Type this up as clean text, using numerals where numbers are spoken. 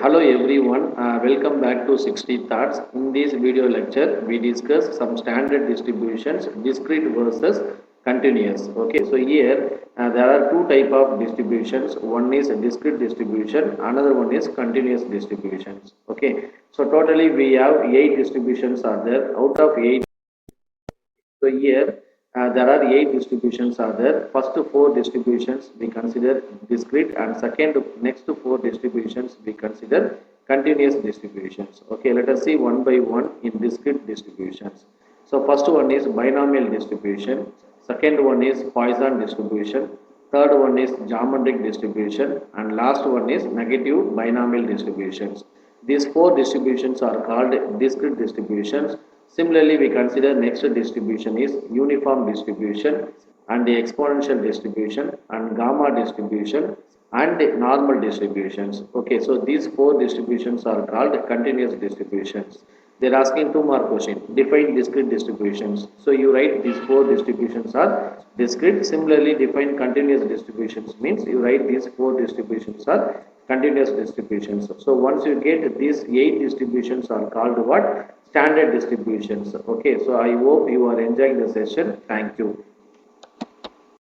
Hello everyone, welcome back to 60 Thoughts. In this video lecture, we discuss some standard distributions, discrete versus continuous. Okay, so here there are two type of distributions. One is a discrete distribution, another one is continuous distributions. Okay, so totally we have 8 distributions are there. Out of 8, so here there are 8 distributions are there. First 4 distributions we consider discrete, and second next 4 distributions we consider continuous distributions. Okay, let us see one by one in discrete distributions. So first one is binomial distribution, second one is Poisson distribution, third one is geometric distribution, and last one is negative binomial distributions. These 4 distributions are called discrete distributions. Similarly, we consider next distribution is uniform distribution and the exponential distribution and gamma distribution and normal distributions. Okay, so these 4 distributions are called continuous distributions. They're asking 2 more questions. Define discrete distributions. So you write these 4 distributions are discrete. Similarly, define continuous distributions means you write these 4 distributions are continuous distributions. So once you get these 8 distributions are called what? Standard distributions. Okay, so I hope you are enjoying the session. Thank you.